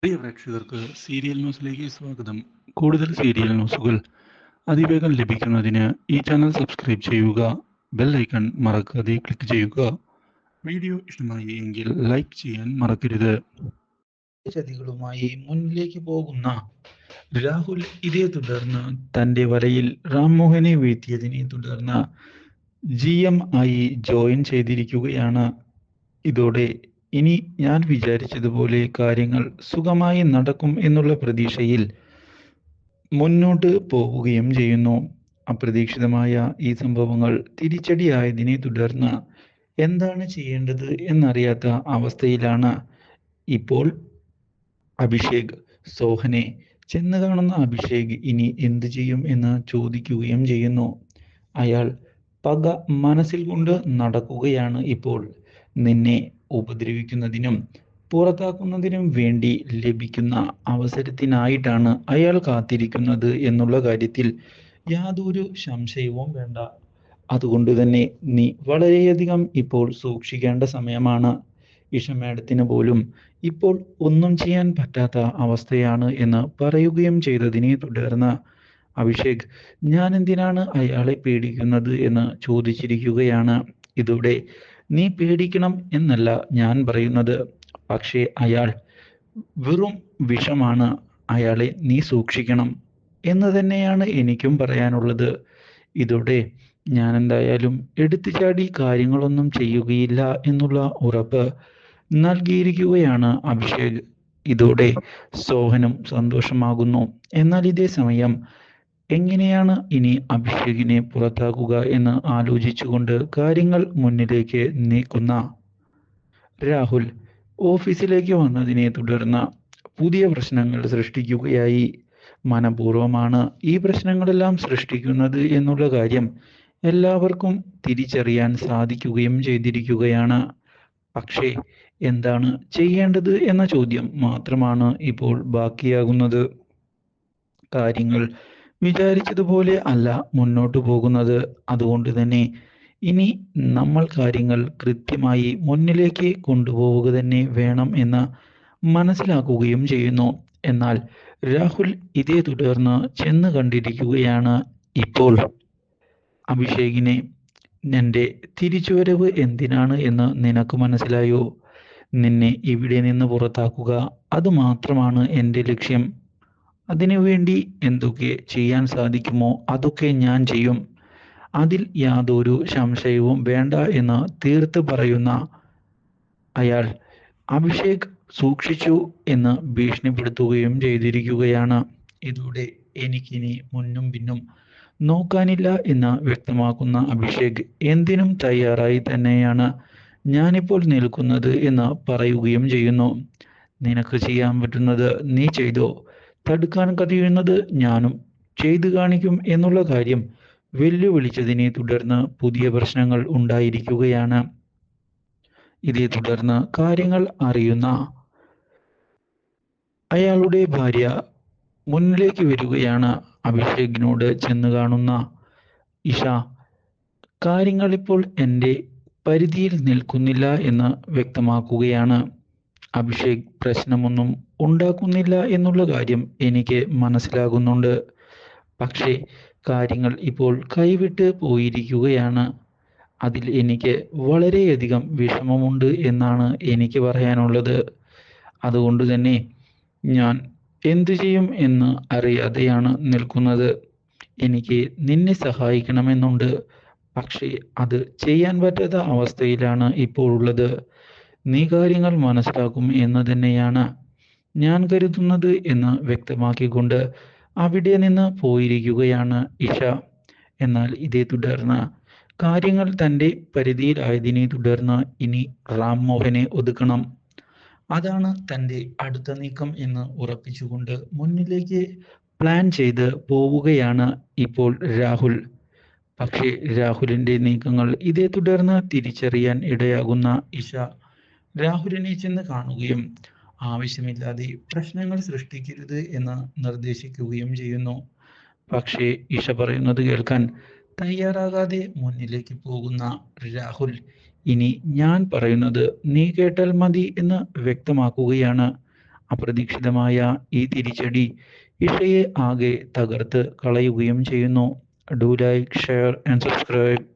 പ്രിയ പ്രേക്ഷകർക്ക് സീരിയൽ ന്യൂസിലേക്ക് സ്വാഗതം. കൂടുതൽ സീരിയൽ ന്യൂസുകൾ അതിവേഗം ലഭിക്കുന്നതിന് ഈ ചാനൽ സബ്സ്ക്രൈബ് ചെയ്യുക. ബെൽ ഐക്കൺ മറക്കാതെ ക്ലിക്ക് ചെയ്യുക. വീഡിയോ ഇഷ്ടമായി എങ്കിൽ ലൈക്ക് ചെയ്യാൻ മറക്കരുത്. ചതികളുമായി മുന്നിലേക്ക് പോകുന്ന രാഹുൽ ഇതേ തുടർന്ന് തന്റെ വലയിൽ റാംമോഹനെ വീഴ്ത്തിയതിനെ തുടർന്ന് GM ആയി ജോയിൻ ചെയ്തിരിക്കുകയാണ്. ഇതോടെ ഇനി ഞാൻ വിചാരിച്ചതുപോലെ കാര്യങ്ങൾ സുഖമായി നടക്കും എന്നുള്ള പ്രതീക്ഷയിൽ മുന്നോട്ട് പോവുകയും ചെയ്യുന്നു. അപ്രതീക്ഷിതമായ ഈ സംഭവങ്ങൾ തിരിച്ചടിയായതിനെ തുടർന്ന് എന്താണ് ചെയ്യേണ്ടത് എന്നറിയാത്ത അവസ്ഥയിലാണ് ഇപ്പോൾ അഭിഷേക്. സോഹനെ ചെന്ന് കാണുന്ന അഭിഷേക് ഇനി എന്തു ചെയ്യും എന്ന് ചോദിക്കുകയും ചെയ്യുന്നു. അയാൾ പക മനസ്സിൽ കൊണ്ട് നടക്കുകയാണ് ഇപ്പോൾ. നിന്നെ ഉപദ്രവിക്കുന്നതിനും പുറത്താക്കുന്നതിനും വേണ്ടി ലഭിക്കുന്ന അവസരത്തിനായിട്ടാണ് അയാൾ കാത്തിരിക്കുന്നത് എന്നുള്ള കാര്യത്തിൽ യാതൊരു സംശയവും വേണ്ട. അതുകൊണ്ട് തന്നെ നീ വളരെയധികം ഇപ്പോൾ സൂക്ഷിക്കേണ്ട സമയമാണ്. ഇഷ മാഡത്തിന് പോലും ഇപ്പോൾ ഒന്നും ചെയ്യാൻ പറ്റാത്ത അവസ്ഥയാണ് എന്ന് പറയുകയും ചെയ്തതിനെ തുടർന്ന് അഭിഷേക് ഞാൻ എന്തിനാണ് അയാളെ പേടിക്കുന്നത് എന്ന് ചോദിച്ചിരിക്കുകയാണ്. ഇതോടെ നീ പേടിക്കണം എന്നല്ല ഞാൻ പറയുന്നത്, പക്ഷേ അയാൾ വെറും വിഷമാണ്. അയാളെ നീ സൂക്ഷിക്കണം എന്ന് തന്നെയാണ് എനിക്കും പറയാനുള്ളത്. ഇതോടെ ഞാൻ എന്തായാലും എടുത്തുചാടി കാര്യങ്ങളൊന്നും ചെയ്യുകയില്ല എന്നുള്ള ഉറപ്പ് നൽകിയിരിക്കുകയാണ് അഭിഷേക്. ഇതോടെ സോഹനും സന്തോഷമാകുന്നു. എന്നാൽ ഇതേ സമയം എങ്ങനെയാണ് ഇനി അഭിഷേകിനെ പുറത്താക്കുക എന്ന് ആലോചിച്ചുകൊണ്ട് കാര്യങ്ങൾ മുന്നിലേക്ക് നീക്കുന്ന രാഹുൽ ഓഫീസിലേക്ക് വന്നതിനെ തുടർന്ന് പുതിയ പ്രശ്നങ്ങൾ സൃഷ്ടിക്കുകയായി. മനഃപൂർവ്വമാണ് ഈ പ്രശ്നങ്ങളെല്ലാം സൃഷ്ടിക്കുന്നത് എന്നുള്ള കാര്യം എല്ലാവർക്കും തിരിച്ചറിയാൻ സാധിക്കുകയും ചെയ്തിരിക്കുകയാണ്. പക്ഷേ എന്താണ് ചെയ്യേണ്ടത് എന്ന ചോദ്യം മാത്രമാണ് ഇപ്പോൾ ബാക്കിയാകുന്നത്. കാര്യങ്ങൾ വിചാരിച്ചതുപോലെ അല്ല മുന്നോട്ട് പോകുന്നത്. അതുകൊണ്ട് തന്നെ ഇനി നമ്മൾ കാര്യങ്ങൾ കൃത്യമായി മുന്നിലേക്ക് കൊണ്ടുപോവുക തന്നെ വേണം എന്ന് മനസ്സിലാക്കുകയും ചെയ്യുന്നു. എന്നാൽ രാഹുൽ ഇതേ തുടർന്ന് ചെന്ന് കണ്ടിരിക്കുകയാണ് ഇപ്പോൾ അഭിഷേകിനെ. എൻ്റെ തിരിച്ചുവരവ് എന്തിനാണ് എന്ന് നിനക്ക് മനസ്സിലായോ? നിന്നെ ഇവിടെ നിന്ന് പുറത്താക്കുക, അത് മാത്രമാണ് എൻ്റെ ലക്ഷ്യം. അതിനുവേണ്ടി എന്തൊക്കെ ചെയ്യാൻ സാധിക്കുമോ അതൊക്കെ ഞാൻ ചെയ്യും. അതിൽ യാതൊരു സംശയവും വേണ്ട എന്ന് തീർത്ത് പറയുന്ന അയാൾ അഭിഷേക് സൂക്ഷിച്ചു എന്ന് ഭീഷണിപ്പെടുത്തുകയും ചെയ്തിരിക്കുകയാണ്. ഇതോടെ എനിക്കിനി മുന്നും പിന്നും നോക്കാനില്ല എന്ന് വ്യക്തമാക്കുന്ന അഭിഷേക് എന്തിനും തയ്യാറായി തന്നെയാണ് ഞാനിപ്പോൾ നിൽക്കുന്നത് എന്ന് പറയുകയും ചെയ്യുന്നു. നിനക്ക് ചെയ്യാൻ പറ്റുന്നത് നീ ചെയ്തോ, തടുക്കാൻ കഴിയുന്നത് ഞാനും ചെയ്തു കാണിക്കും എന്നുള്ള കാര്യം വെല്ലുവിളിച്ചതിനെ തുടർന്ന് പുതിയ പ്രശ്നങ്ങൾ ഉണ്ടായിരിക്കുകയാണ്. ഇതേ തുടർന്ന് കാര്യങ്ങൾ അറിയുന്ന അയാളുടെ ഭാര്യ മുന്നിലേക്ക് വരികയാണ്. അഭിഷേകിനോട് ചെന്ന് കാണുന്ന ഇഷ കാര്യങ്ങൾ ഇപ്പോൾ എൻ്റെ പരിധിയിൽ നിൽക്കുന്നില്ല എന്ന് വ്യക്തമാക്കുകയാണ്. അഭിഷേക് പ്രശ്നമൊന്നും ഉണ്ടാക്കുന്നില്ല എന്നുള്ള കാര്യം എനിക്ക് മനസ്സിലാകുന്നുണ്ട്. പക്ഷേ കാര്യങ്ങൾ ഇപ്പോൾ കൈവിട്ട് പോയിരിക്കുകയാണ്. അതിൽ എനിക്ക് വളരെയധികം വിഷമമുണ്ട് എന്നാണ് എനിക്ക് പറയാനുള്ളത്. അതുകൊണ്ട് തന്നെ ഞാൻ എന്തു ചെയ്യും എന്ന് അറിയാതെയാണ് നിൽക്കുന്നത്. എനിക്ക് നിന്നെ സഹായിക്കണമെന്നുണ്ട്, പക്ഷേ അത് ചെയ്യാൻ പറ്റാത്ത അവസ്ഥയിലാണ് ഇപ്പോൾ ഉള്ളത്. നീ കാര്യങ്ങൾ മനസ്സിലാക്കും എന്ന് തന്നെയാണ് ഞാൻ കരുതുന്നത് എന്ന് വ്യക്തമാക്കിക്കൊണ്ട് അവിടെ നിന്ന് പോയിരിക്കുകയാണ് ഇഷ. എന്നാൽ ഇതേ തുടർന്ന് കാര്യങ്ങൾ തൻ്റെ പരിധിയിലായതിനെ തുടർന്ന് ഇനി റാംമോഹനെ ഒതുക്കണം. അതാണ് തൻ്റെ അടുത്ത നീക്കം എന്ന് ഉറപ്പിച്ചുകൊണ്ട് മുന്നിലേക്ക് പ്ലാൻ ചെയ്ത് പോവുകയാണ് ഇപ്പോൾ രാഹുൽ. പക്ഷേ രാഹുലിൻ്റെ നീക്കങ്ങൾ ഇതേ തുടർന്ന് തിരിച്ചറിയാൻ ഇടയാകുന്ന ഇഷ രാഹുലിനെ ചെന്ന് കാണുകയും ആവശ്യമില്ലാതെ പ്രശ്നങ്ങൾ സൃഷ്ടിക്കരുത് എന്ന് നിർദ്ദേശിക്കുകയും ചെയ്യുന്നു. പക്ഷേ ഇഷ പറയുന്നത് കേൾക്കാൻ തയ്യാറാകാതെ മുന്നിലേക്ക് പോകുന്ന രാഹുൽ ഇനി ഞാൻ പറയുന്നത് നീ കേട്ടാൽ മതി എന്ന് വ്യക്തമാക്കുകയാണ്. അപ്രതീക്ഷിതമായ ഈ തിരിച്ചടി ഇഷയെ ആകെ തകർത്ത് കളയുകയും ചെയ്യുന്നു. Do like, share and subscribe.